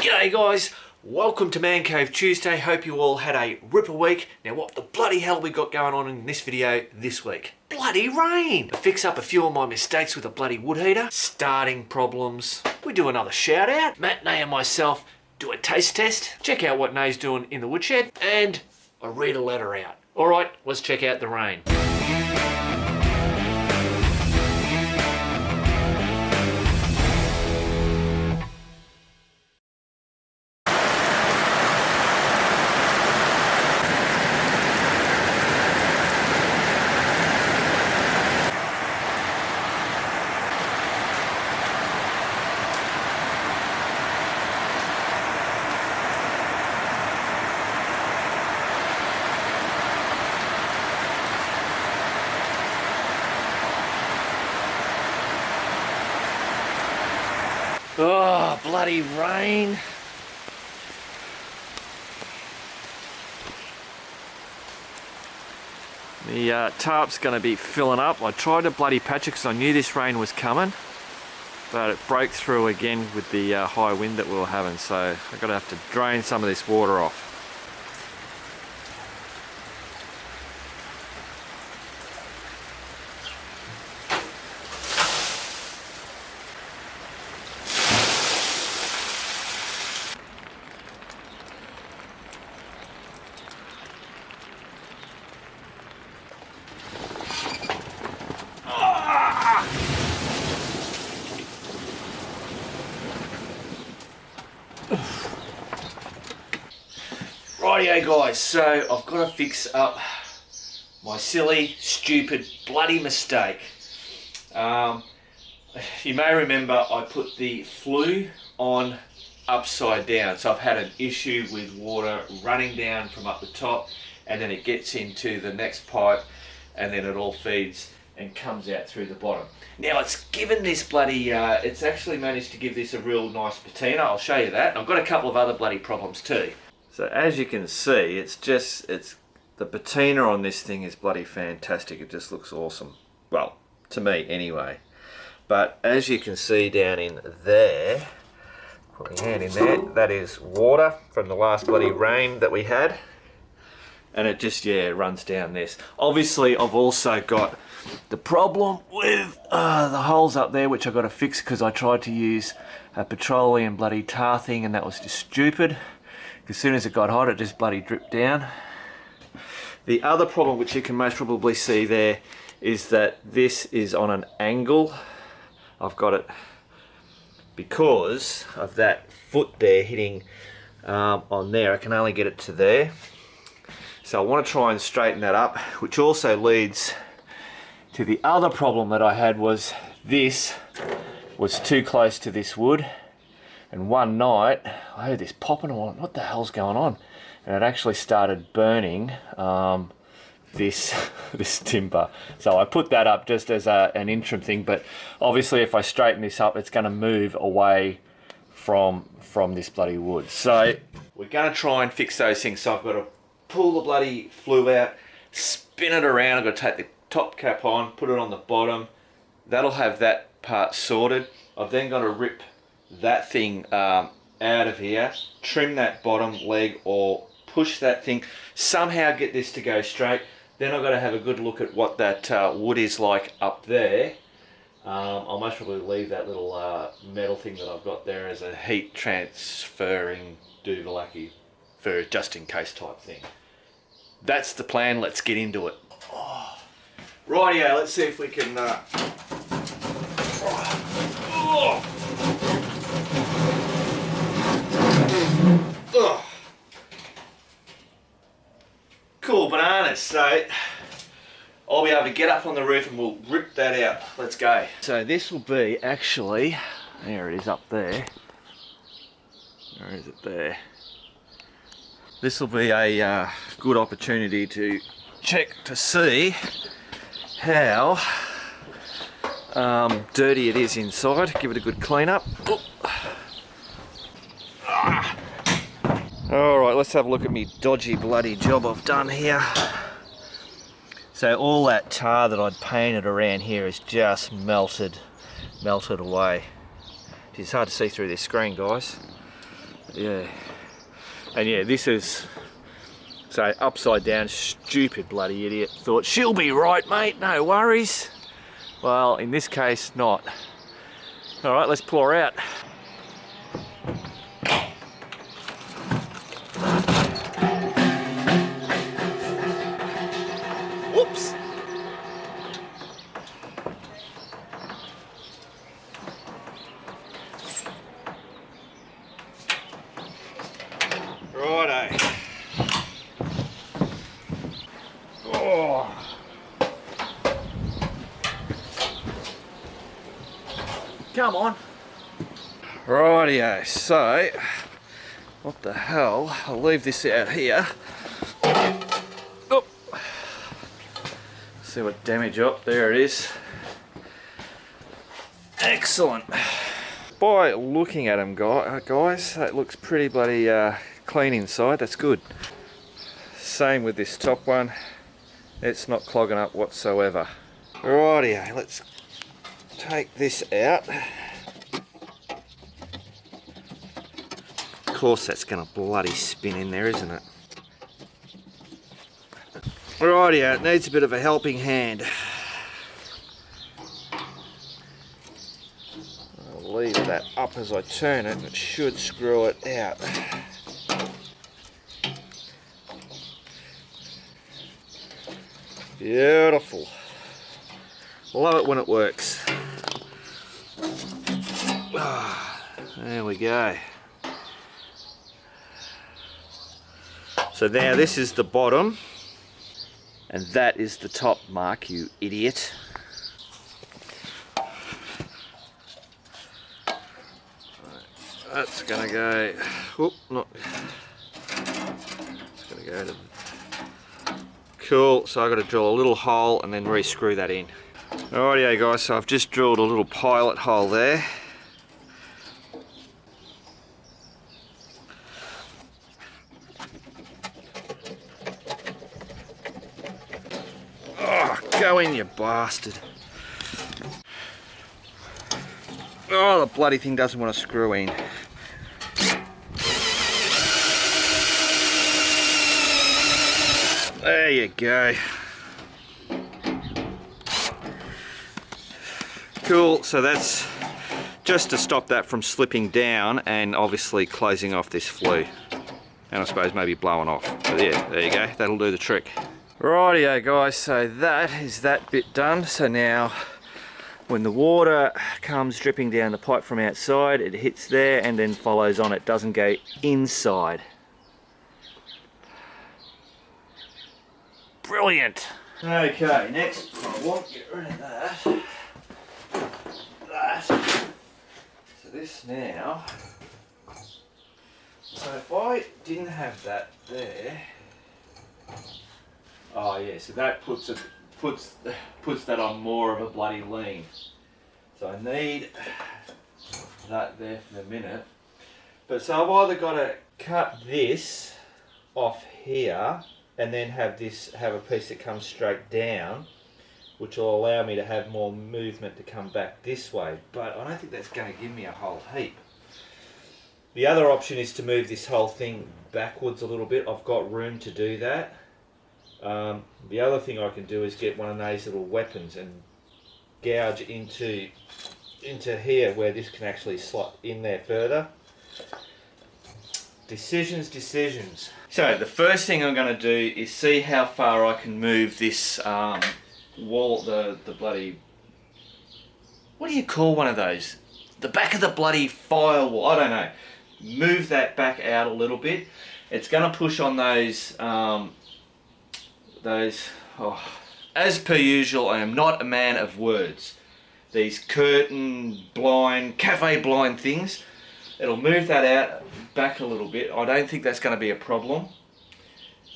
G'day guys, welcome to Man Cave Tuesday. Hope you all had a ripper week. Now what the bloody hell we got going on in this video this week? Bloody rain! To fix up a few of my mistakes with a bloody wood heater, starting problems. We do another shout out. Matt, Nay and myself do a taste test. Check out what Nay's doing in the woodshed. And I read a letter out. Alright, let's check out the rain. Oh, bloody rain. The tarp's going to be filling up. I tried to bloody patch it because I knew this rain was coming, but it broke through again with the high wind that we were having, so I've got to have to drain some of this water off. Rightio guys, so I've got to fix up my silly, stupid, bloody mistake. You may remember I put the flue on upside down, so I've had an issue with water running down from up the top and then it gets into the next pipe and then it all feeds and comes out through the bottom. Now it's given this bloody, it's actually managed to give this a real nice patina. I'll show you that. I've got a couple of other bloody problems too. So as you can see, it's the patina on this thing is bloody fantastic. It just looks awesome. Well, to me anyway. But as you can see down in there, put my hand in there, that is water from the last bloody rain that we had. And it just, yeah, runs down this. Obviously, I've also got the problem with the holes up there, which I've got to fix because I tried to use a petroleum bloody tar thing and that was just stupid. As soon as it got hot, it just bloody dripped down. The other problem, which you can most probably see there, is that this is on an angle. I've got it because of that foot there hitting on there. I can only get it to there. So I want to try and straighten that up, which also leads to the other problem that I had was this was too close to this wood. And one night, I heard this popping, and I went, what the hell's going on? And it actually started burning this timber. So I put that up just as an interim thing, but obviously if I straighten this up, it's going to move away from this bloody wood. So we're going to try and fix those things. So I've got to pull the bloody flue out, spin it around. I've got to take the top cap on, put it on the bottom. That'll have that part sorted. I've then got to rip that thing out of here, trim that bottom leg or push that thing, somehow get this to go straight. Then I've got to have a good look at what that wood is like up there. I'll most probably leave that little metal thing that I've got there as a heat transferring doovalaki for just in case type thing. That's the plan, let's get into it. Oh. Rightio, let's see if we can Cool bananas, so I'll be able to get up on the roof and we'll rip that out. Let's go. So this will be actually, there it is up there. Where is it there? This will be a good opportunity to check to see how dirty it is inside. Give it a good clean up. Alright, let's have a look at me dodgy bloody job I've done here. So all that tar that I'd painted around here is just melted away. It's hard to see through this screen, guys. Yeah. And yeah, this is, so upside down, stupid bloody idiot. Thought, she'll be right, mate, no worries. Well, in this case, not. All right, let's pull her out. Whoops. Righto. Oh. Come on. Rightio, so what the hell? I'll leave this out here. Oh. See what damage up. There it is. Excellent. By looking at them, guys, that looks pretty bloody clean inside. That's good. Same with this top one. It's not clogging up whatsoever. Rightio, let's take this out. Of course that's going to bloody spin in there, isn't it? Rightio, it needs a bit of a helping hand. I'll leave that up as I turn it and it should screw it out. Beautiful. Love it when it works. There we go. So now this is the bottom and that is the top, Mark, you idiot. That's gonna go, whoop, not, it's gonna go to, cool, so I've got to drill a little hole and then re-screw that in. Alrighty guys, so I've just drilled a little pilot hole there. Oh, go in, you bastard. Oh, the bloody thing doesn't want to screw in. There you go. Cool, so that's just to stop that from slipping down and obviously closing off this flue. And I suppose maybe blowing off. But yeah, there you go, that'll do the trick. Rightio guys, so that is that bit done. So now when the water comes dripping down the pipe from outside, it hits there and then follows on, it doesn't go inside. Brilliant. Okay, next problem, get rid of that. So this now, so if I didn't have that there, oh yeah, so that puts that on more of a bloody lean. So I need that there for the minute. But so I've either got to cut this off here and then have a piece that comes straight down, which will allow me to have more movement to come back this way, but I don't think that's going to give me a whole heap. The other option is to move this whole thing backwards a little bit. I've got room to do that. The other thing I can do is get one of those little weapons and gouge into here where this can actually slot in there further. Decisions. So the first thing I'm going to do is see how far I can move this wall, the bloody, what do you call one of those? The back of the bloody firewall, I don't know. Move that back out a little bit. It's going to push on those, oh, as per usual, I am not a man of words. These curtain blind, cafe blind things. It'll move that out back a little bit. I don't think that's going to be a problem.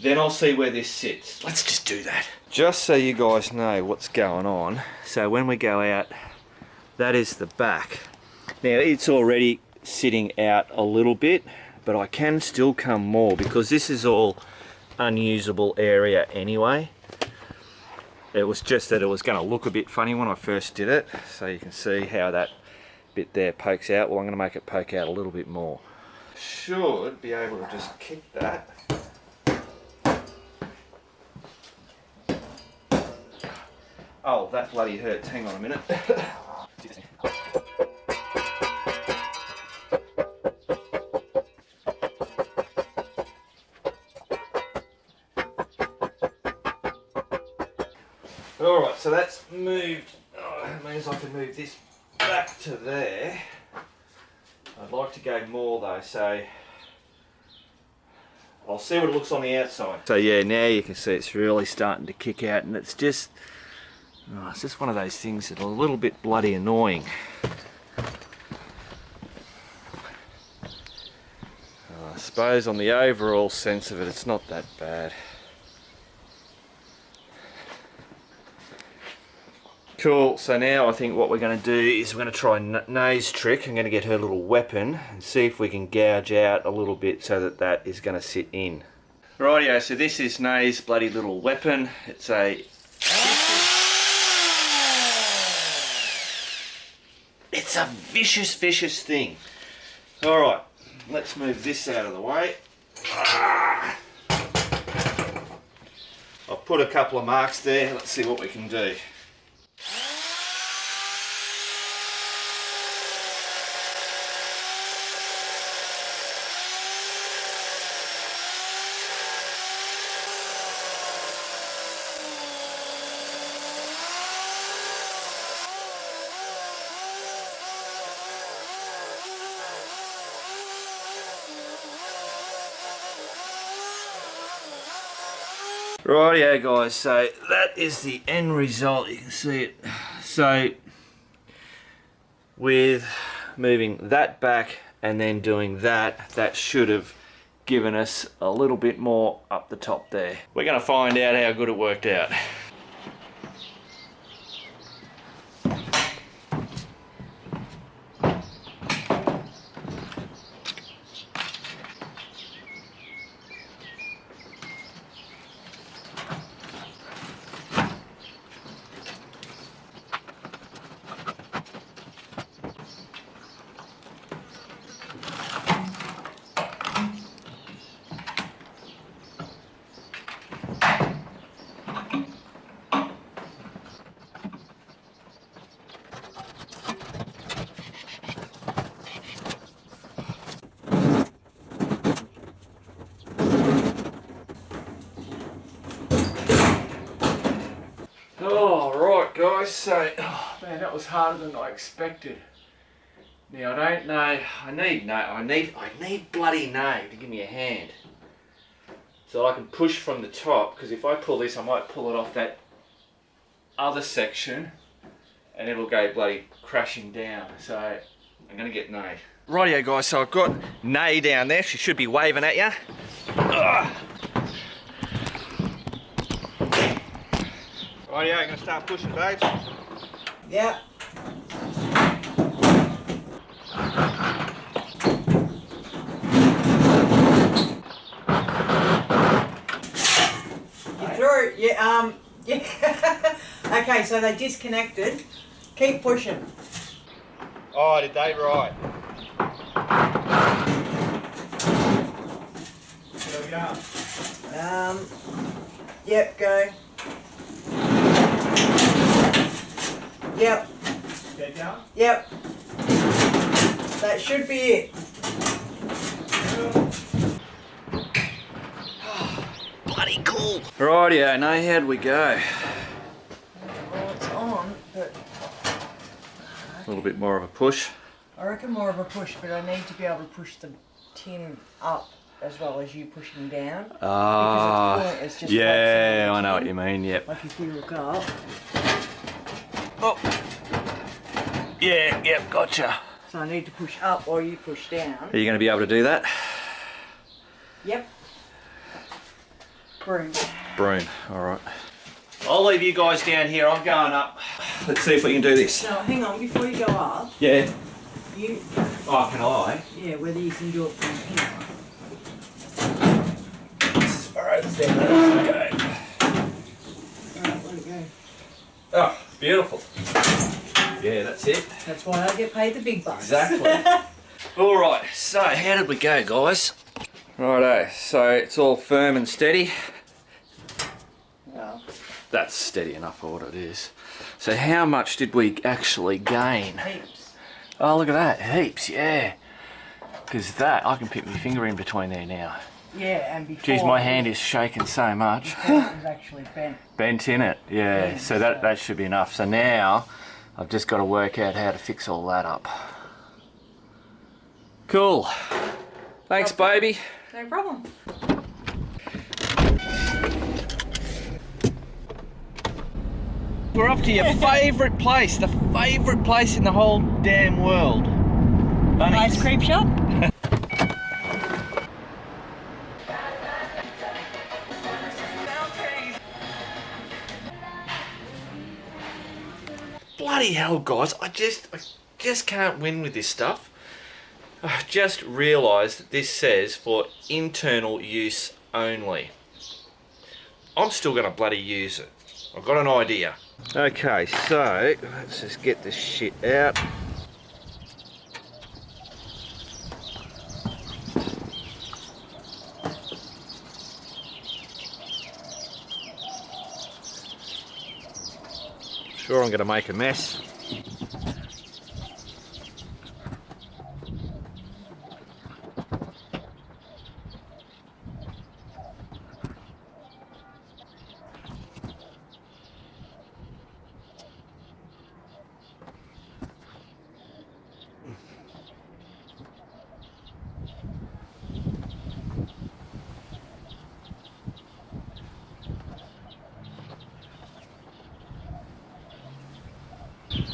Then I'll see where this sits. Let's just do that. Just so you guys know what's going on. So when we go out, that is the back. Now it's already sitting out a little bit, but I can still come more because this is all unusable area anyway. It was just that it was going to look a bit funny when I first did it. So you can see how that bit there pokes out. Well, I'm going to make it poke out a little bit more. should be able to just kick that. Oh, that bloody hurts. Hang on a minute. Alright, so that's moved. Oh, that means I can move this back to there. I'd like to go more though, so I'll see what it looks on the outside. So yeah, now you can see it's really starting to kick out, and it's just one of those things that are a little bit bloody annoying. I suppose on the overall sense of it, it's not that bad. Cool, so now I think what we're going to do is we're going to try Nay's trick. I'm going to get her little weapon and see if we can gouge out a little bit so that that is going to sit in. Rightio, so this is Nay's bloody little weapon. It's a... It's a vicious, vicious thing. Alright, let's move this out of the way. I've put a couple of marks there. Let's see what we can do. Rightio guys, so that is the end result. You can see it. So with moving that back and then doing that, that should have given us a little bit more up the top there. We're going to find out how good it worked out. Oh, right guys, so, oh man, that was harder than I expected. Now I don't know, I need bloody Nay to give me a hand. So I can push from the top, because if I pull this, I might pull it off that other section and it'll go bloody crashing down. So I'm gonna get Nay. Rightio guys, so I've got Nay down there, she should be waving at you. Rightio, I'm going to start pushing, babes. Yeah. You threw it, yeah, yeah. Okay, so they disconnected. Keep pushing. Oh, did they? Right. There we go. Yep, go. Yep. Get down? Yep. That should be it. Bloody cool. Rightio, now how'd we go? Well, it's on, but... A little bit more of a push. I reckon more of a push, but I need to be able to push the tin up as well as you pushing down. Ah, it's just yeah, I know what you mean, yep. Like if you look up. Oh. Yeah, yep, gotcha. So I need to push up or you push down. Are you going to be able to do that? Yep. Broom. Broom, alright. I'll leave you guys down here, I'm going up. Let's see if we can do this. No, hang on, before you go up. Yeah. You... Oh, can I? Yeah, whether you can do it from here. Alright, stand there. Let's go. Alright, let it go. Oh, beautiful. Yeah, that's it. That's why I get paid the big bucks. Exactly. Alright, so how did we go, guys? Righto, so it's all firm and steady. Well, That's steady enough for what it is. So how much did we actually gain? heaps. Oh, look at that, heaps, yeah. Because that, I can put my finger in between there now. Yeah, and before... Geez, my hand is shaking so much. Before it was actually bent. Bent in it, yeah. So that should be enough. So now, I've just got to work out how to fix all that up. Cool. Thanks, baby. No problem. We're off to your favourite place, the favourite place in the whole damn world. Ice cream shop? Bloody hell, guys, I just can't win with this stuff. I just realised that this says for internal use only. I'm still going to bloody use it. I've got an idea. Okay, so let's just get this shit out. Sure, I'm going to make a mess.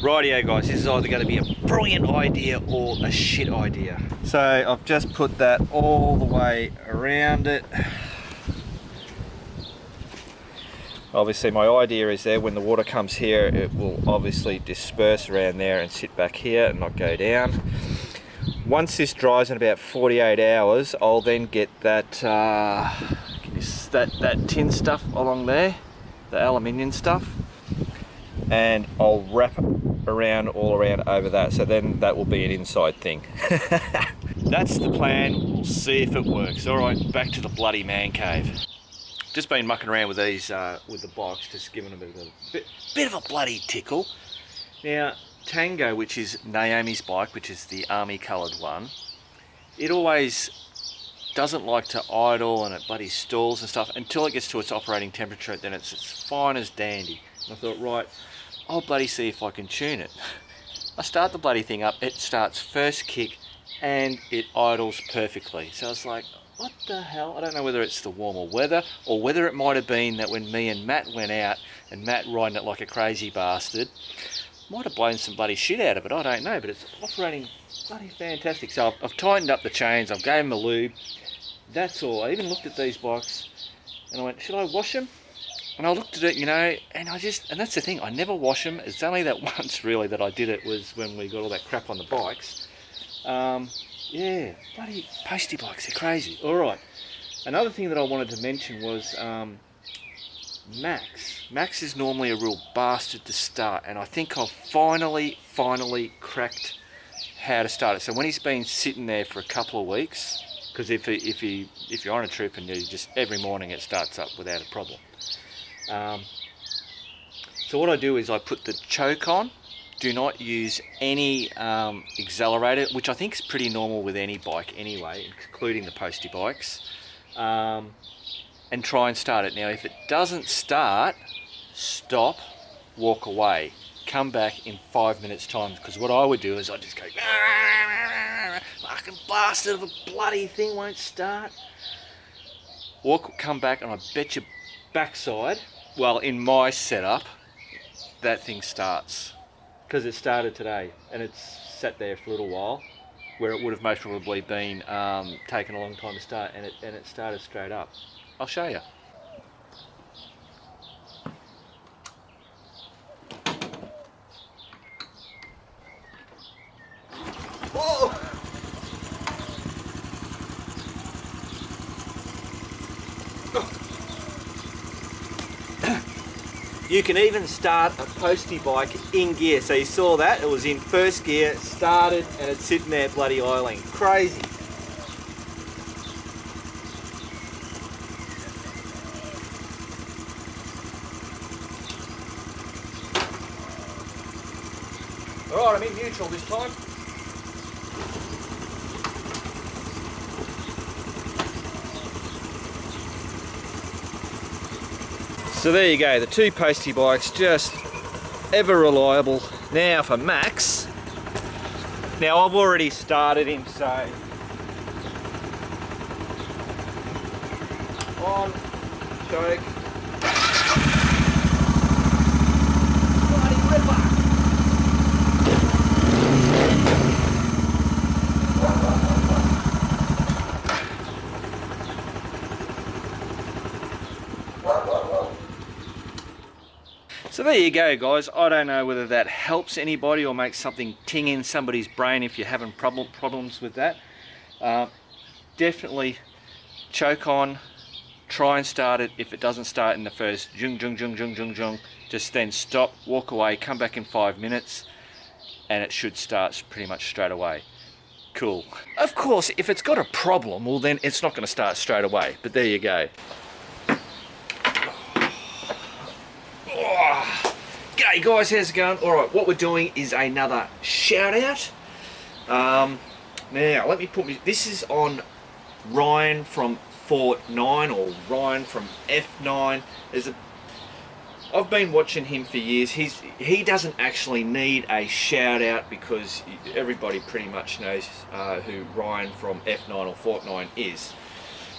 Rightio guys, this is either going to be a brilliant idea or a shit idea. So I've just put that all the way around it. Obviously my idea is there when the water comes here it will obviously disperse around there and sit back here and not go down. Once this dries in about 48 hours I'll then get that that tin stuff along there, the aluminium stuff, and I'll wrap it around all around over that, so then that will be an inside thing. That's the plan. We'll see if it works. Alright, back to the bloody man cave. Just been mucking around with these with the bikes, just giving them a bit of a bloody tickle. Now Tango, which is Naomi's bike, which is the army coloured one, it always doesn't like to idle and it bloody stalls and stuff until it gets to its operating temperature, then it's fine as dandy. And I thought, right, I'll bloody see if I can tune it. I start the bloody thing up, it starts first kick and it idles perfectly. So I was like, what the hell? I don't know whether it's the warmer weather or whether it might have been that when me and Matt went out and Matt riding it like a crazy bastard, might have blown some bloody shit out of it, I don't know, but it's operating bloody fantastic. So I've tightened up the chains, I've gave them a lube, that's all. I even looked at these bikes and I went, should I wash them? And I looked at it, you know, and and that's the thing, I never wash them. It's only that once really that I did it was when we got all that crap on the bikes. Yeah, bloody postie bikes, they're crazy. Alright, another thing that I wanted to mention was Max. Max is normally a real bastard to start, and I think I've finally cracked how to start it. So when he's been sitting there for a couple of weeks, because if you're on a trip and you just every morning it starts up without a problem. So what I do is I put the choke on, do not use any accelerator, which I think is pretty normal with any bike anyway, including the postie bikes, and try and start it. Now if it doesn't start, stop, walk away, come back in 5 minutes time, because what I would do is I'd just go, fucking bastard of a bloody thing won't start. Come back and I bet your backside, well in my setup, that thing starts. Because it started today and it's sat there for a little while, where it would have most probably been taken a long time to start, and it started straight up. I'll show you. Whoa! You can even start a postie bike in gear. So you saw that, it was in first gear, started, and it's sitting there bloody oiling. Crazy. All right, I'm in neutral this time. So there you go, the two postie bikes, just ever reliable. Now for Max. Now I've already started him, so on, choke. Bloody ripper. So there you go, guys. I don't know whether that helps anybody or makes something ting in somebody's brain if you're having problems with that. Definitely choke on, try and start it. If it doesn't start in the first jung jung jung jung jung jung, just then stop, walk away, come back in 5 minutes, and it should start pretty much straight away. Cool. Of course, if it's got a problem, well then it's not going to start straight away, but there you go. G'day guys, how's it going? Alright, what we're doing is another shout out. Now, let me put me, this is on Ryan from FortNine, or Ryan from F9. I've been watching him for years. He doesn't actually need a shout out because everybody pretty much knows who Ryan from F9 or FortNine is.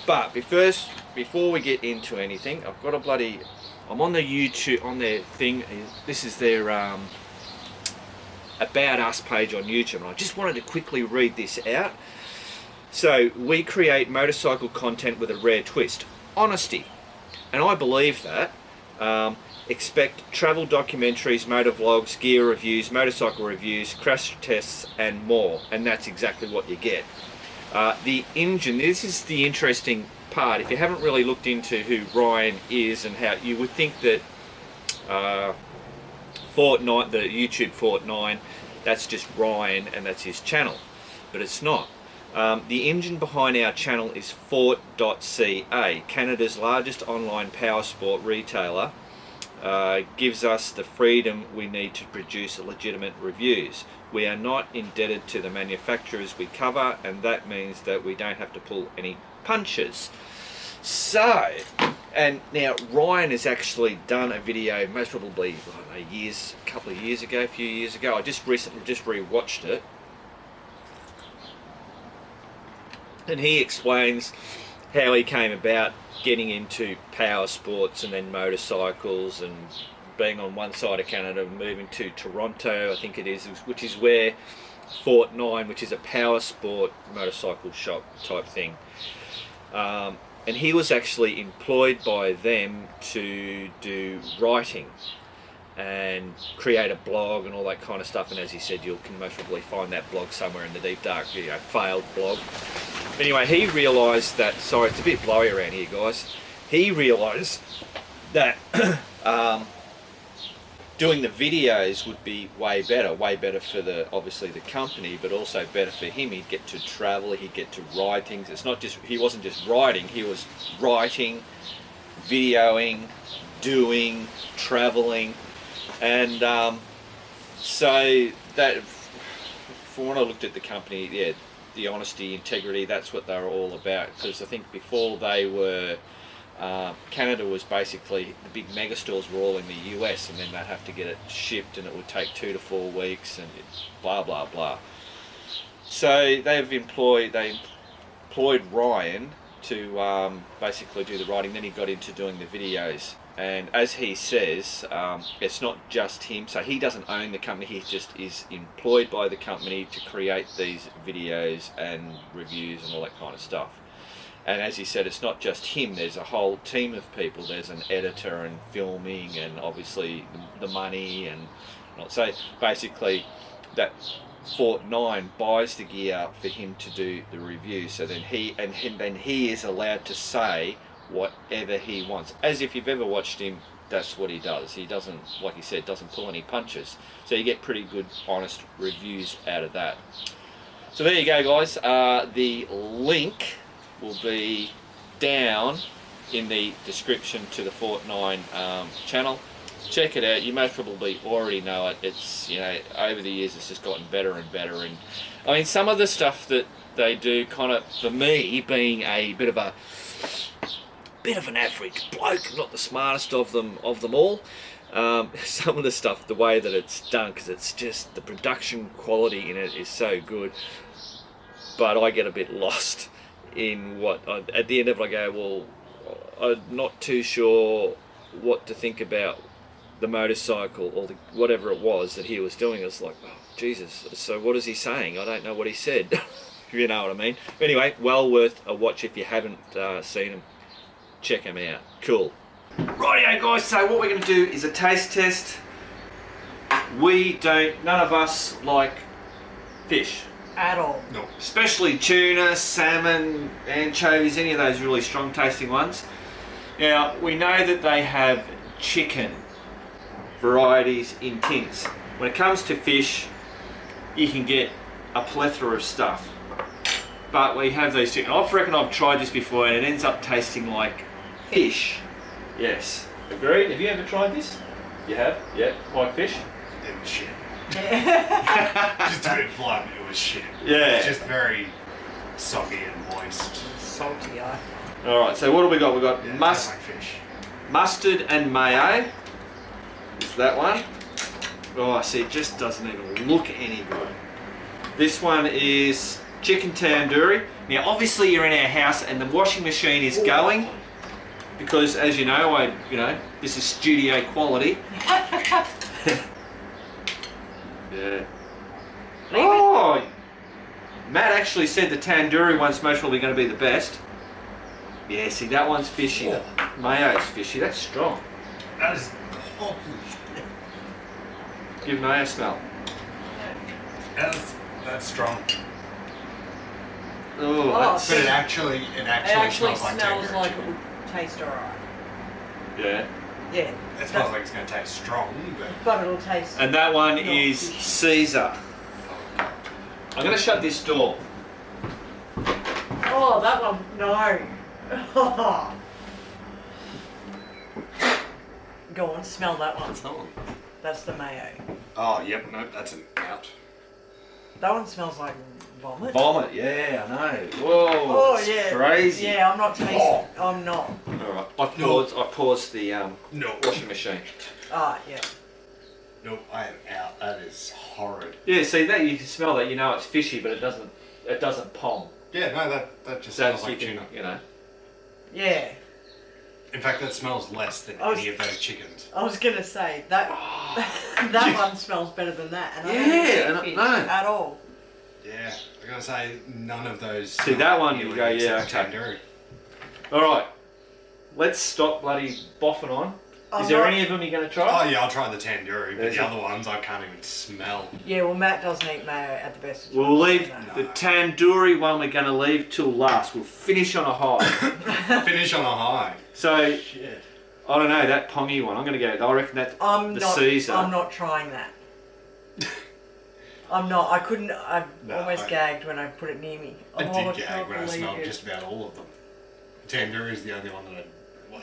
But before we get into anything, I've got a bloody, I'm on the YouTube, on their thing. This is their About Us page on YouTube, and I just wanted to quickly read this out. So, we create motorcycle content with a rare twist: honesty. And I believe that. Expect travel documentaries, motor vlogs, gear reviews, motorcycle reviews, crash tests, and more. And that's exactly what you get. The engine, this is the interesting part. If you haven't really looked into who Ryan is and how, you would think that FortNine, the YouTube FortNine, that's just Ryan and that's his channel, but it's not. The engine behind our channel is Fort.ca, Canada's largest online power sport retailer. Gives us the freedom we need to produce legitimate reviews. We are not indebted to the manufacturers we cover, and that means that we don't have to pull any punches. So, and now Ryan has actually done a video, most probably I don't know, a few years ago. I just recently rewatched it, and he explains how he came about getting into power sports and then motorcycles, and being on one side of Canada, moving to Toronto, I think it is, which is where FortNine, which is a power sport motorcycle shop type thing. And he was actually employed by them to do writing and create a blog and all that kind of stuff. And as he said, you can most probably find that blog somewhere in the deep dark, failed blog. Anyway, he realised that, sorry, it's a bit blowy around here, guys. He realised that doing the videos would be way better for obviously the company, but also better for him. He'd get to travel, he'd get to ride things. It's not just, he wasn't just riding, he was writing, videoing, doing, traveling, and so that, from when I looked at the company, yeah, the honesty, integrity, that's what they were all about. Because I think before they were, Canada was basically, the big mega stores were all in the US, and then they'd have to get it shipped, and it would take 2 to 4 weeks, and blah blah blah. So they employed Ryan to basically do the writing. Then he got into doing the videos, and as he says, it's not just him. So he doesn't own the company, he just is employed by the company to create these videos and reviews and all that kind of stuff. And as he said, it's not just him, there's a whole team of people. There's an editor and filming, and obviously the money, and so basically that FortNine buys the gear for him to do the review. So then he is allowed to say whatever he wants. As if you've ever watched him that's what he does. He doesn't, like he said, doesn't pull any punches. So you get pretty good, honest reviews out of that. So there you go, guys. The link will be down in the description to the FortNine channel. Check it out. You most probably already know it. It's, you know, over the years it's just gotten better and better. And I mean, some of the stuff that they do, kind of, for me, being a bit of an average bloke, not the smartest of them all. Some of the stuff, the way that it's done, because it's just, the production quality in it is so good. But I get a bit lost in at the end of it I go, well, I'm not too sure what to think about the motorcycle or whatever it was that he was doing. It's like, oh, Jesus, so what is he saying? I don't know what he said. If you know what I mean. Anyway, well worth a watch if you haven't seen him. Check him out. Cool. Rightio, guys, so what we're going to do is a taste test. None of us like fish. At all. No. Especially tuna, salmon, anchovies, any of those really strong tasting ones. Now, we know that they have chicken varieties in tins. When it comes to fish, you can get a plethora of stuff. But we have these chicken. I reckon I've tried this before and it ends up tasting like fish. Yes. Agreed? Have you ever tried this? You have? Yeah. Like fish? It was shit. Just to be blunt, it was shit. Yeah. It's just very soggy and moist. Salty, I. Alright, so what have we got? We've got Yeah, mustard. like fish. Mustard and mayo. Is that one? Oh, see, it just doesn't even look any good. This one is chicken tandoori. Now, obviously, you're in our house and the washing machine is going because, as you know, this is studio quality. Yeah. Oh, Matt actually said the tandoori one's most probably going to be the best. Yeah, see, that one's fishy. Oh. Mayo's fishy. That's strong. That is. Holy shit. Give mayo a smell. That's strong. Oh, Oh, that's, But it actually It actually smells like tandoori like it chicken. would taste alright. yeah. Yeah. It smells like it's going to taste strong, but But it'll taste. And that one No, is fish. Caesar. I'm going to shut this door. Oh, that one, no. Go on, smell that one. what's that one? That's the mayo. Oh, yep, no, that's an out. That one smells like vomit. Vomit, yeah, I know. Whoa, Oh it's yeah. crazy. Yeah, I'm not tasting. Oh. I'm not. Alright, I paused the No. washing machine. Ah, yeah. No, I am out. That is horrid. Yeah, see that you can smell that, you know it's fishy, but it doesn't pong. Yeah, no, that just So smells like you can, tuna. you know. Yeah. In fact, that smells less than I was- any of those chickens. I was gonna say that that one smells better than that, and I Yeah, don't and eat fish no. at all. Yeah, I gotta say, none of those. See, that one, you really go, yeah, except okay. tandoori. Alright, let's stop bloody boffing on. I'm Is there not- any of them you're going to Oh try? yeah, I'll try the tandoori, but There's the a- other ones I can't even smell. Yeah, well, Matt doesn't eat mayo at the best of times. We'll leave so- the tandoori one we're going to leave till last. We'll finish on a high. Finish on a high. So, Shit. I don't know, that pongy one, I'm going to go, I reckon that's I'm the not. Caesar. I'm not trying that. I'm not. I couldn't. I No, almost I- gagged when I put it near me. I Oh, did I gag can't when I believe smelled it. just about all of them. Tandoori is the only one that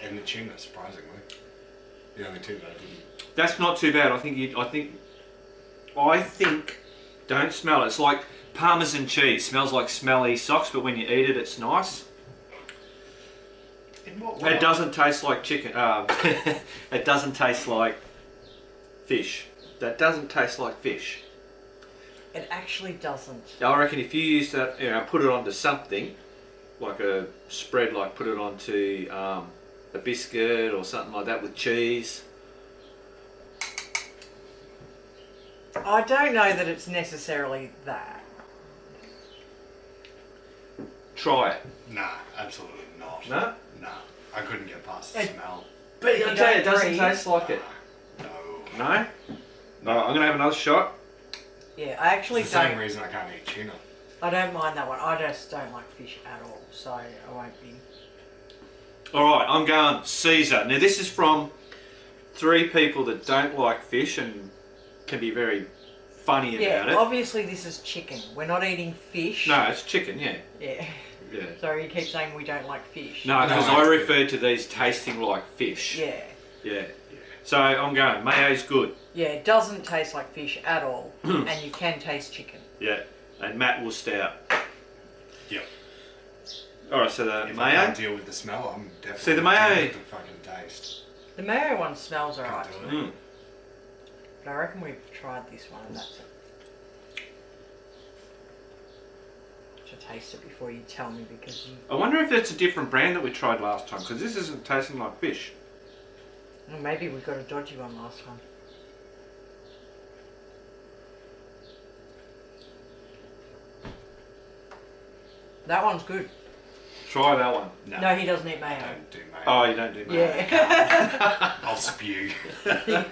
and the tuna, surprisingly. The only two that I didn't. That's not too bad. I think, don't smell it. It's like Parmesan cheese. Smells like smelly socks, but when you eat it, it's nice. In what way? It doesn't taste like chicken. It doesn't taste like fish. That doesn't taste like fish. It actually doesn't. I reckon if you use that, put it onto something, like a spread, like put it onto a biscuit or something like that with cheese. I don't know that it's necessarily that. Try it. Nah, absolutely not. No? Nah, I couldn't get past the It- smell. But You I tell you, it don't doesn't breathe. taste like it. No. No? Alright, I'm going to have another shot. Yeah, I actually It's the same don't. reason I can't eat tuna. I don't mind that one. I just don't like fish at all, so I won't be. Alright, I'm going Caesar. Now this is from 3 people that don't like fish and can be very funny about it. Obviously this is chicken. We're not eating fish. No, it's chicken, yeah. Yeah. Yeah. So you keep saying we don't like fish. No, because I refer to these tasting like fish. Yeah. Yeah. So I'm going, mayo's good. Yeah, it doesn't taste like fish at all. And you can taste chicken. Yeah. And Matt will stout. Yep. Alright, so the If I mayo. can't deal with the smell, I'm definitely See, the mayo- dealing with the fucking taste. The mayo one smells Can't alright. do it. Mm. But I reckon we've tried this one and that's it. To taste it before you tell me because you... I wonder if that's a different brand that we tried last time, because this isn't tasting like fish. Well, maybe we got a dodgy one last time. That one's good. Try that one. No, he doesn't eat mayo. I don't do mayo. Oh, you don't do mayo. Yeah. I'll spew. I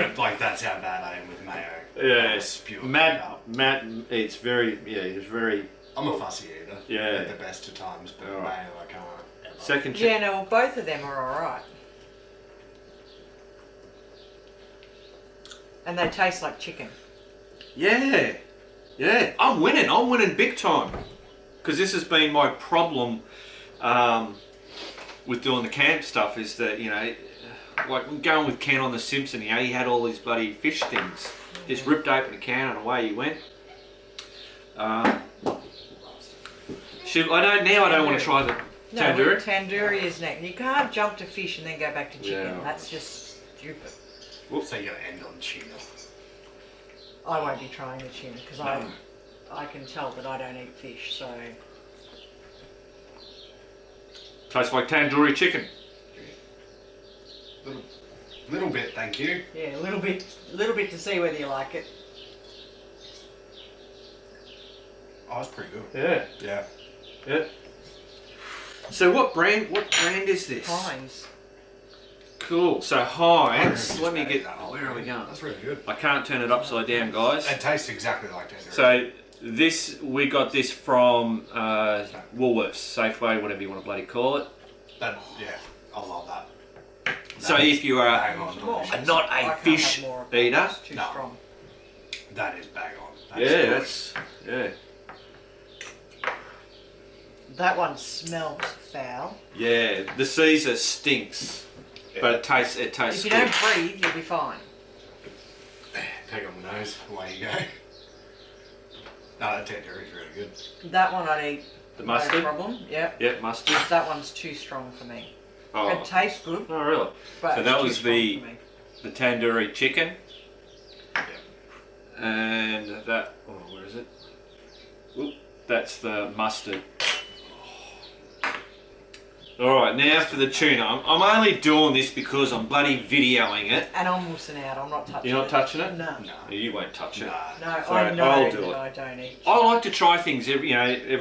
don't, like, that's how bad I am with mayo. Yeah, I'll spew it Matt up. eats very, he's very... I'm a fussy eater. Yeah. At the best of times, but Alright. mayo I can't ever. Second chicken. Yeah, no, well, both of them are alright. And they taste like chicken. Yeah, yeah. I'm winning big time. Because this has been my problem with doing the camp stuff is that, you know, like going with Ken on The Simpsons, you know, he had all these bloody fish things. Just ripped open a can and away he went. I don't want to try the No, tandoori. tandoori is next. You can't jump to fish and then go back to chicken. Yeah. That's just stupid. So you're gonna end on tuna. I won't be trying the tuna because I can tell that I don't eat fish, so... Tastes like tandoori chicken. Little bit, thank you. Yeah, a little bit to see whether you like it. Oh, it's pretty good. Yeah, Yeah. yeah. So what brand is this? Heinz. Cool. So Heinz, let me get. Where are we going? That's really good. I can't turn it upside down, guys. It tastes exactly like tandoori. So we got this from Woolworths, Safeway, whatever you want to bloody call it. That, yeah, I love that. So if you are bang on delicious. not I a can't fish have more of that. eater, That's too No. strong. That is bang on. yeah. That one smells foul. Yeah, the Caesar stinks, but it tastes If you good. don't breathe, you'll be fine. Take on the nose, away you go. No, that tandoori is really good. That one I'd eat. The No mustard? problem. Yep. Yeah, mustard. That one's too strong for me. Oh, It tastes good, oh really? but So it's that too was strong the for me. tandoori chicken, Yeah. and that. Oh, where is it? Oop, that's the mustard. Alright, now for the tuna. I'm only doing this because I'm bloody videoing it. And I'm missing out. I'm not touching it. You're not touching it? No. No. You won't touch it. Nah. No, So I know I'll do that it. I don't eat. I like to try things every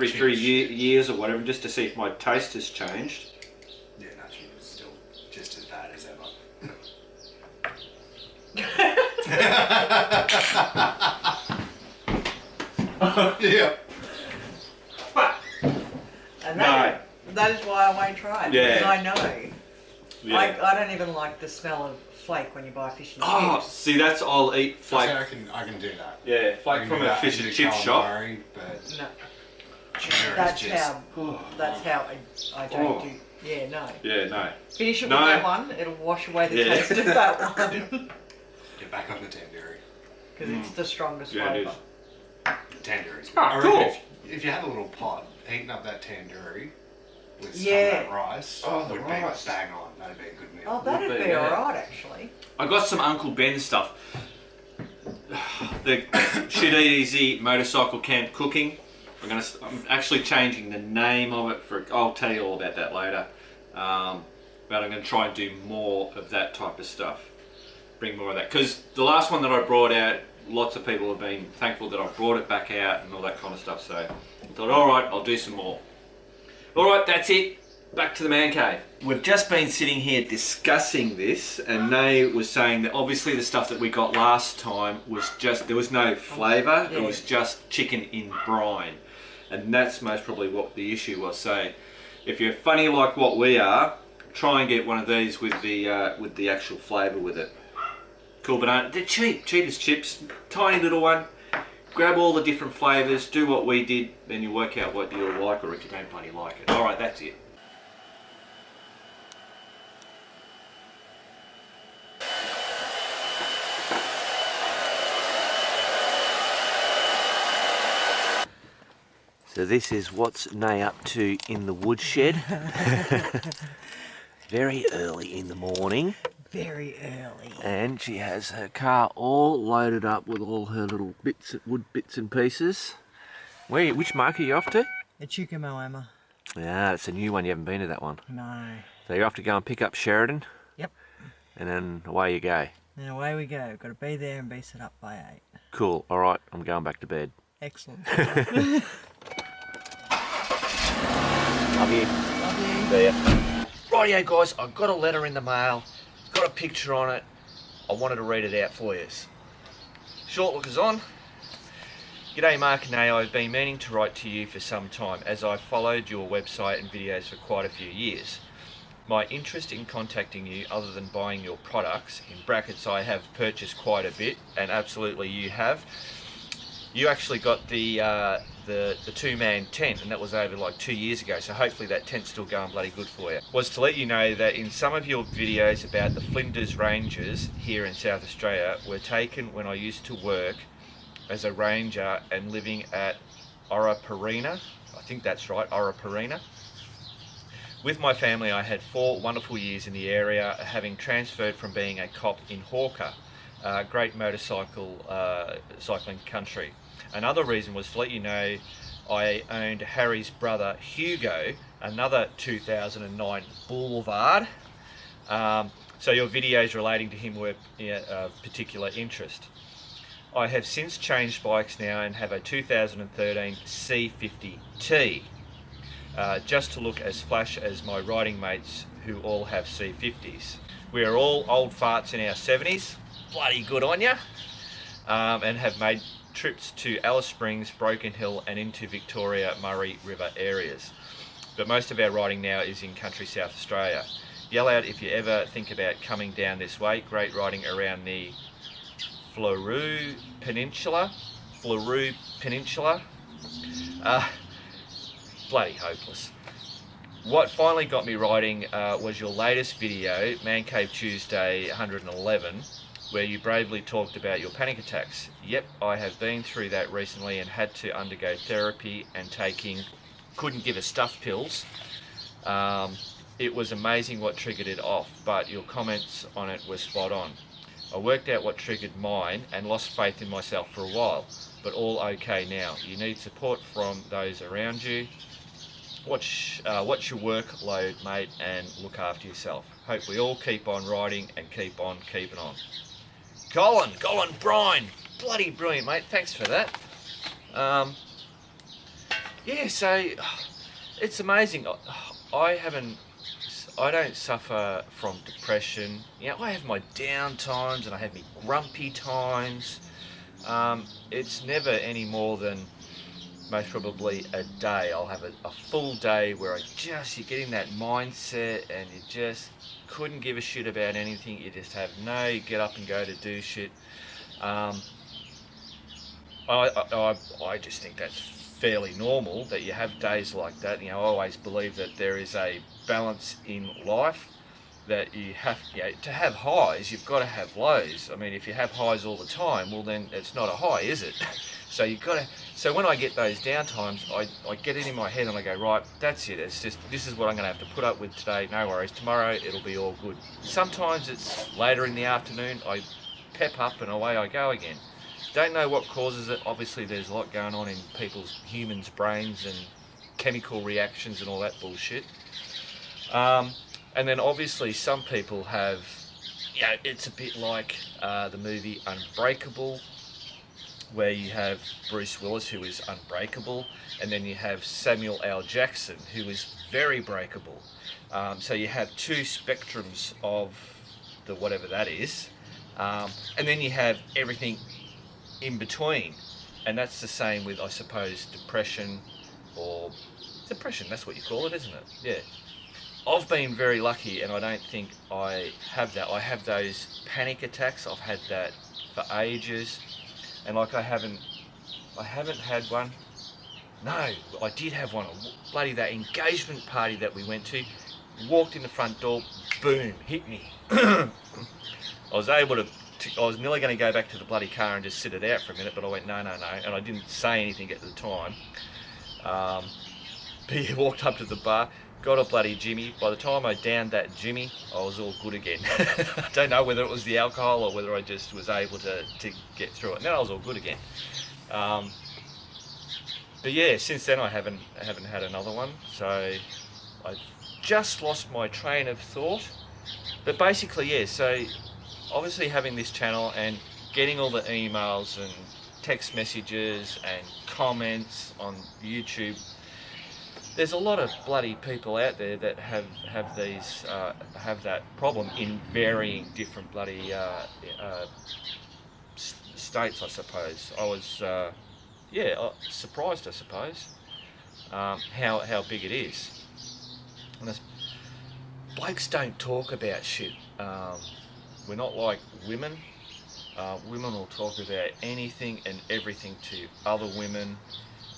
3 Cheers. years or whatever, just to see if my taste has changed. Yeah, no, tuna's still just as bad as ever. Yeah. And that is why I won't try it. Yeah. Because I know. Yeah. I don't even like the smell of flake when you buy fish and Oh, chips. see, I'll eat flake. I can do that. Yeah, I flake can from do a that. fish I can and do chip shop. calamari, But No, tuna that's is just. how I don't Oh. do. Yeah, no. Yeah, no. Finish it No. with that one. It'll wash away the Yeah. taste of that one Get back on the tandoori. because it's the strongest Yeah, it flavour. Tandoori's Oh, I reckon cool. if you had a little pot, heating up that tandoori with some Yeah. of that rice Oh, the would rice. be bang on. That'd be a good meal. Oh, that'd Would be be, yeah. alright actually. I got some Uncle Ben stuff. The Shit Easy Motorcycle Camp Cooking. I'm actually changing the name of it I'll tell you all about that later. But I'm going to try and do more of that type of stuff. Bring more of that. Because the last one that I brought out, lots of people have been thankful that I brought it back out and all that kind of stuff. So I thought, alright, I'll do some more. Alright, that's it. Back to the man cave. We've just been sitting here discussing this, and Nay was saying that obviously the stuff that we got last time was just, there was no flavour, Yeah. it was just chicken in brine. And that's most probably what the issue was. So if you're funny like what we are, try and get one of these with the actual flavour with it. Cool banana. They're cheap as chips. Tiny little one. Grab all the different flavours, do what we did, then you work out what you'll like, or if you don't bloody like it. Alright, that's it. So this is what's Nay up to in the woodshed. Very early in the morning. Very early. And she has her car all loaded up with all her little wood bits and pieces. Which market are you off to? The Chukumo, Emma. Yeah, it's a new one. You haven't been to that one. No. So you're off to go and pick up Sheridan? Yep. And then away you go. And away we go. Got to be there and be set up by 8. Cool. All right, I'm going back to bed. Excellent. Love you. Love you. See ya. Rightio guys, I got a letter in the mail. It's got a picture on it. I wanted to read it out for you. Short lookers on. G'day Mark and Nay, I've been meaning to write to you for some time as I've followed your website and videos for quite a few years. My interest in contacting you, other than buying your products, in brackets I have purchased quite a bit, and absolutely you have. You actually got the two-man tent, and that was over like 2 years ago, so hopefully that tent's still going bloody good for you. Was to let you know that in some of your videos about the Flinders Ranges here in South Australia were taken when I used to work as a ranger and living at Oraparina. I think that's right, Oraparina. With my family I had 4 wonderful years in the area, having transferred from being a cop in Hawker, great motorcycle cycling country. Another reason was to let you know I owned Harry's brother Hugo, another 2009 Boulevard. So your videos relating to him were of particular interest. I have since changed bikes now and have a 2013 C50T, just to look as flash as my riding mates who all have C50s. We are all old farts in our 70s, bloody good on ya, and have made trips to Alice Springs, Broken Hill and into Victoria, Murray River areas. But most of our riding now is in country South Australia. Yell out if you ever think about coming down this way. Great riding around the Fleurieu Peninsula. Bloody hopeless. What finally got me riding was your latest video, Man Cave Tuesday 111, where you bravely talked about your panic attacks. Yep, I have been through that recently and had to undergo therapy and couldn't give a stuff pills. It was amazing what triggered it off, but your comments on it were spot on. I worked out what triggered mine and lost faith in myself for a while, but all okay now. You need support from those around you. Watch your workload, mate, and look after yourself. Hope we all keep on riding and keep on keeping on. Colin Brine, bloody brilliant, mate. Thanks for that. Yeah, so it's amazing. I don't suffer from depression. You know, I have my down times and I have my grumpy times. It's never any more than most probably a day. I'll have a full day where you get in that mindset and you just couldn't give a shit about anything. You just have no get up and go to do shit. I just think that's fairly normal that you have days like that. You know, I always believe that there is a balance in life, that you have, to have highs, you've got to have lows. I mean, if you have highs all the time, well then it's not a high, is it? So you've got to. So when I get those down times, I get it in my head and I go, right, that's it. It's just, this is what I'm going to have to put up with today. No worries. Tomorrow it'll be all good. Sometimes it's later in the afternoon. I pep up and away I go again. Don't know what causes it. Obviously, there's a lot going on in humans' brains and chemical reactions and all that bullshit. And then obviously some people have, it's a bit like the movie Unbreakable, where you have Bruce Willis, who is unbreakable, and then you have Samuel L. Jackson, who is very breakable. So you have two spectrums of the whatever that is, and then you have everything in between, and that's the same with, I suppose, depression, that's what you call it, isn't it? Yeah. I've been very lucky, and I don't think I have that. I have those panic attacks. I've had that for ages, and like I haven't had one. No, I did have one. Bloody that engagement party that we went to. Walked in the front door, boom, hit me. I was able to. I was nearly going to go back to the bloody car and just sit it out for a minute, but I went no, and I didn't say anything at the time. But he walked up to the bar, got a bloody Jimmy. By the time I downed that Jimmy, I was all good again. I don't know whether it was the alcohol or whether I just was able to get through it. And then I was all good again. But yeah, since then I haven't had another one. So I just lost my train of thought. But basically, yeah, so obviously having this channel and getting all the emails and text messages and comments on YouTube, there's a lot of bloody people out there that have that problem in varying different bloody states, I suppose. I was surprised, I suppose, how big it is. And blokes don't talk about shit. We're not like women. Women will talk about anything and everything to other women,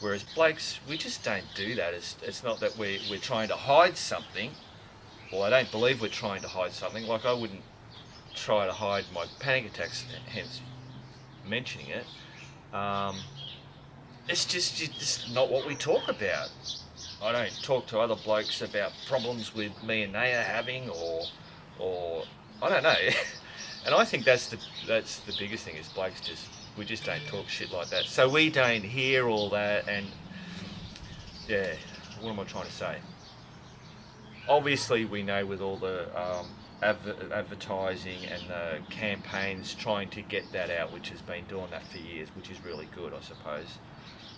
whereas blokes, we just don't do that. It's not that we're trying to hide something. Well, I don't believe we're trying to hide something. Like, I wouldn't try to hide my panic attacks, hence mentioning it. It's just not what we talk about. I don't talk to other blokes about problems with me and they are having, or I don't know. And I think that's the biggest thing, is blokes we just don't talk shit like that. So we don't hear all that, and yeah, what am I trying to say? Obviously we know with all the advertising and the campaigns trying to get that out, which has been doing that for years, which is really good, I suppose.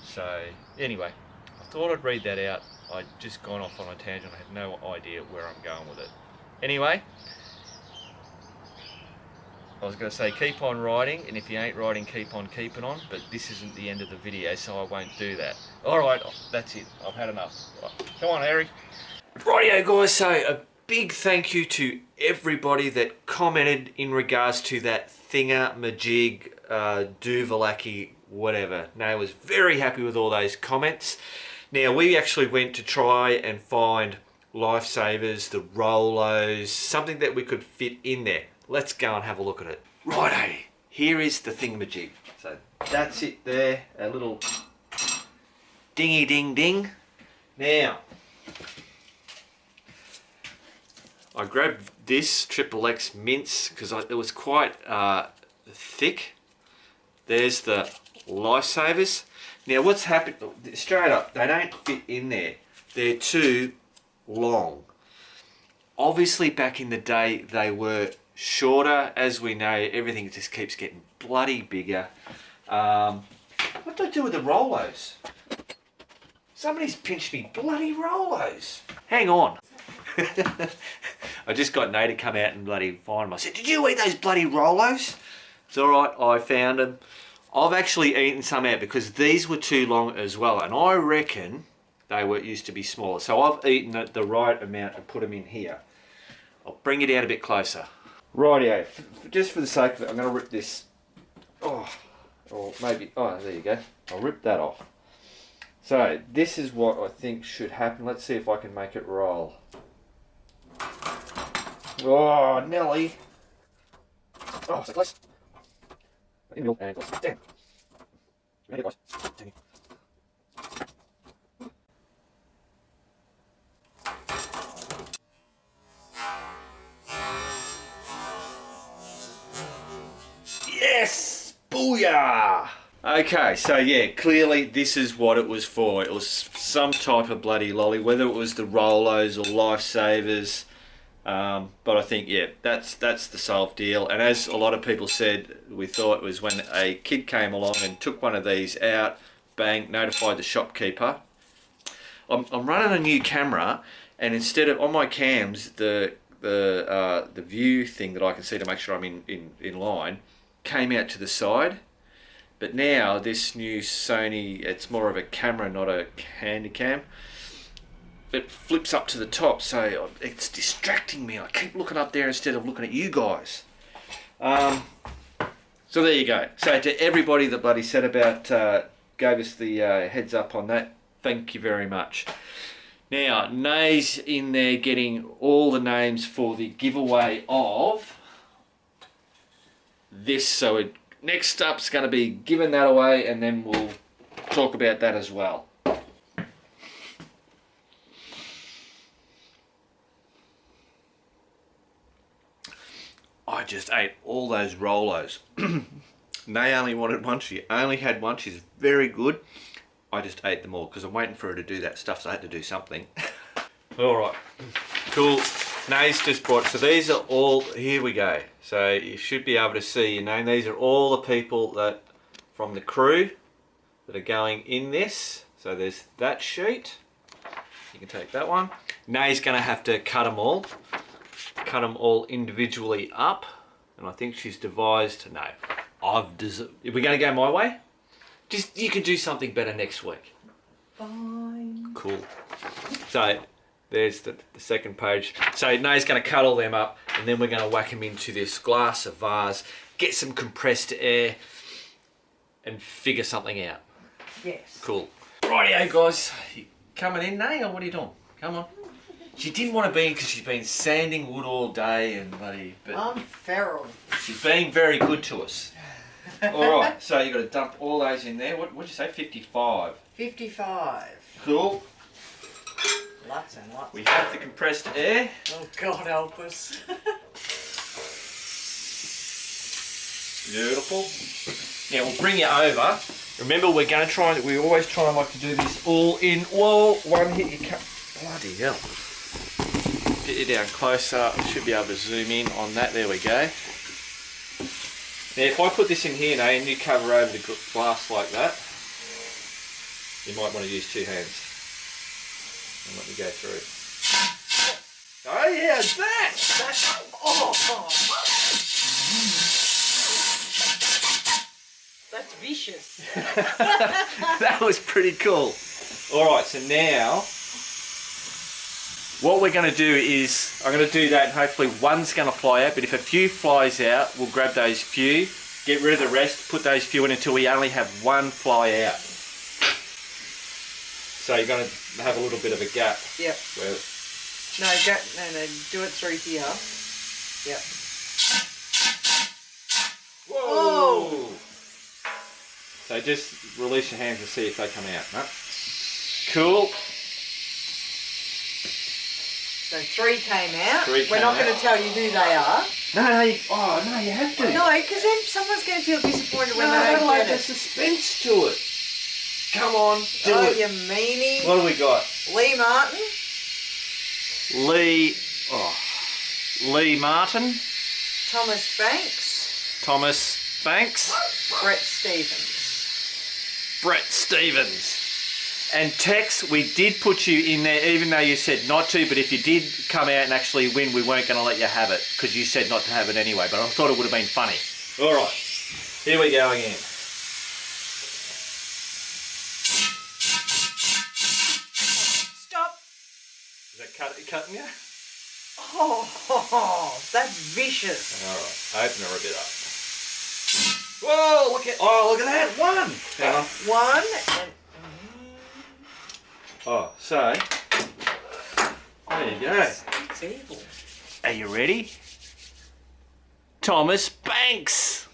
So anyway, I thought I'd read that out. I'd just gone off on a tangent. I have no idea where I'm going with it. Anyway, I was going to say keep on riding, and if you ain't riding, keep on keeping on, but this isn't the end of the video, so I won't do that. Alright, that's it. I've had enough. Right. Come on, Harry. Rightio, guys, so a big thank you to everybody that commented in regards to that thingamajig, Duvalaki, whatever. No, I was very happy with all those comments. Now, we actually went to try and find lifesavers, the Rolos, something that we could fit in there. Let's go and have a look at it. Righto, here is the thingamajig. So that's it there, a little dingy ding ding. Now, I grabbed this XXX mince because it was quite thick. There's the lifesavers. Now what's happened, straight up, they don't fit in there. They're too long. Obviously back in the day they were shorter. As we know, everything just keeps getting bloody bigger. What do I do with the Rolos? Somebody's pinched me bloody Rolos. Hang on. I just got Nate to come out and bloody find them. I said, did you eat those bloody Rolos? It's alright, I found them. I've actually eaten some out because these were too long as well, and I reckon they used to be smaller. So I've eaten the right amount and put them in here. I'll bring it out a bit closer. Rightio, just for the sake of it, I'm going to rip this. Oh, or maybe, oh, there you go. I'll rip that off. So this is what I think should happen. Let's see if I can make it roll. Oh, Nelly. Oh, so close. In the middle and close. Damn. Ready, guys. Dang it. Yes! Booyah! Okay, so yeah, clearly this is what it was for. It was some type of bloody lolly, whether it was the Rolos or lifesavers. But I think, yeah, that's the solved deal. And as a lot of people said, we thought it was when a kid came along and took one of these out, bang, notified the shopkeeper. I'm running a new camera, and instead of on my cams, the view thing that I can see to make sure I'm in line came out to the side. But now, this new Sony, it's more of a camera, not a handy cam. it flips up to the top, so it's distracting me. I keep looking up there instead of looking at you guys. So there you go. So to everybody that bloody said about, gave us the heads up on that, thank you very much. Now, Nay's in there getting all the names for the giveaway of this. So next up's going to be giving that away, and then we'll talk about that as well. I just ate all those Rolos. Nay only wanted one. She only had one. She's very good. I just ate them all because I'm waiting for her to do that stuff, so I had to do something. Alright, cool. Nay's just brought, so these are all, here we go. So you should be able to see, you know, these are all the people that, from the crew, that are going in this. So there's that sheet. You can take that one. Nay's going to have to cut them all individually up, and I think she's devised, no, are we going to go my way? Just, you can do something better next week. Fine. Cool. So there's the second page. So Nay's going to cut all them up, and then we're going to whack them into this glass of vase, get some compressed air, and figure something out. Yes. Cool. Rightio guys, you coming in, Nay, or what are you doing? Come on. She didn't want to be in because she's been sanding wood all day and bloody, but I'm feral. she's being very good to us. Alright, so you've got to dump all those in there. What'd you say, 55? 55. Cool. Lots and lots. We have the compressed air. Oh, God help us. Beautiful. Now we'll bring you over. Remember, we're going to try, we always try and like to do this all in, whoa, one hit, you can't, bloody hell. Get you down closer, I should be able to zoom in on that, there we go. Now if I put this in here now and you cover over the glass like that, you might want to use two hands. And let me go through. Oh yeah, that! Oh. That's vicious. That was pretty cool. Alright, so now what we're going to do is, I'm going to do that and hopefully one's going to fly out, but if a few flies out, we'll grab those few, get rid of the rest, put those few in until we only have one fly out. So you're going to have a little bit of a gap. Yep. Where, No, do it through here. Yep. whoa! So just release your hands and see if they come out. No? Cool. So 3 came out. Three We're came not out. going to tell you who they are. No, you have to. No, because then someone's going to feel disappointed when No, they don't like get the it. suspense to it. Come on, do Oh, it. you meanie. What do we got? Lee Martin, Lee Martin, Thomas Banks, Thomas Banks, Brett Stevens. Brett Stevens. And Tex, we did put you in there even though you said not to, but if you did come out and actually win, we weren't going to let you have it because you said not to have it anyway, but I thought it would have been funny. Alright, here we go again. Stop. Is that cutting you? Oh, that's vicious. Alright, open her a bit up. Whoa, look at that, one! Hang on. One and Oh, so, there you go. it's evil. Are you ready? Thomas Banks!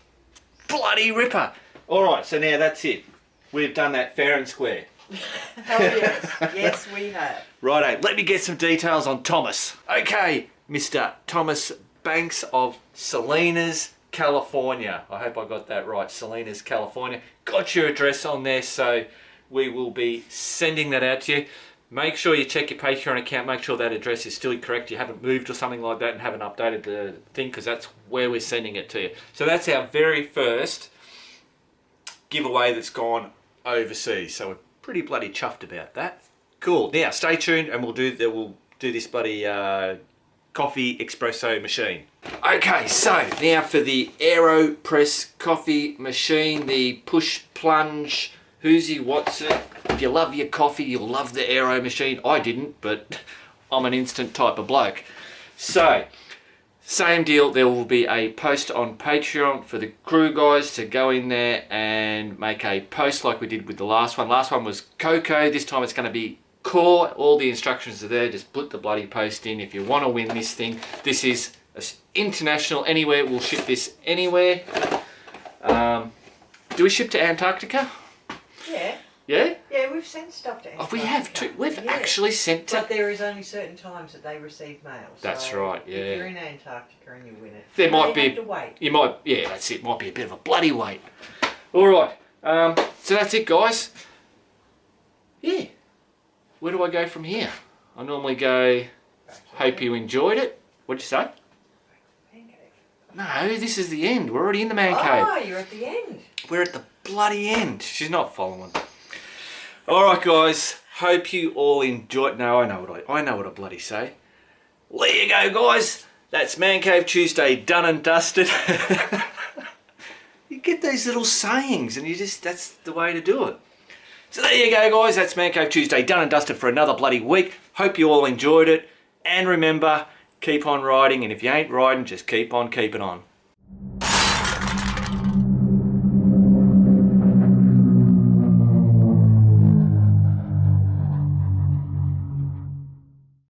Bloody ripper! Alright, so now that's it. We've done that fair and square. Hell yes. Yes, we have. Righto, let me get some details on Thomas. Okay, Mr. Thomas Banks of Salinas, California. I hope I got that right. Salinas, California. Got your address on there, so we will be sending that out to you. Make sure you check your Patreon account, make sure that address is still correct, you haven't moved or something like that and haven't updated the thing, because that's where we're sending it to you. So that's our very first giveaway that's gone overseas, so we're pretty bloody chuffed about that. Cool. Now stay tuned and we'll do this bloody coffee espresso machine. Okay, so now for the AeroPress coffee machine, the push plunge who's he, what's it. If you love your coffee, you'll love the aero machine. I didn't, but I'm an instant type of bloke. So, same deal, there will be a post on Patreon for the crew guys to go in there and make a post like we did with the last one. Last one was Coco, this time it's going to be Core. All the instructions are there, just put the bloody post in if you want to win this thing. This is international, anywhere, we'll ship this anywhere. Do we ship to Antarctica? Yeah. Yeah? Yeah, we've sent stuff to Antarctica. Oh, we have too. We've actually sent to... But there is only certain times that they receive mail. That's so right, yeah. If you're in Antarctica and you win it, There might be... have to wait. You might... Yeah, that's it. Might be a bit of a bloody wait. Alright. So that's it, guys. Yeah. Where do I go from here? I normally go... Hope you enjoyed it. What'd you say? Man cave. No, this is the end. We're already in the man cave. Oh, you're at the end. We're at the bloody end. She's not following. Alright, guys. Hope you all enjoyed... No, I know what I bloody say. There you go, guys. That's Man Cave Tuesday done and dusted. You get those little sayings and you just... That's the way to do it. So there you go, guys. That's Man Cave Tuesday done and dusted for another bloody week. Hope you all enjoyed it. And remember, keep on riding. And if you ain't riding, just keep on keeping on.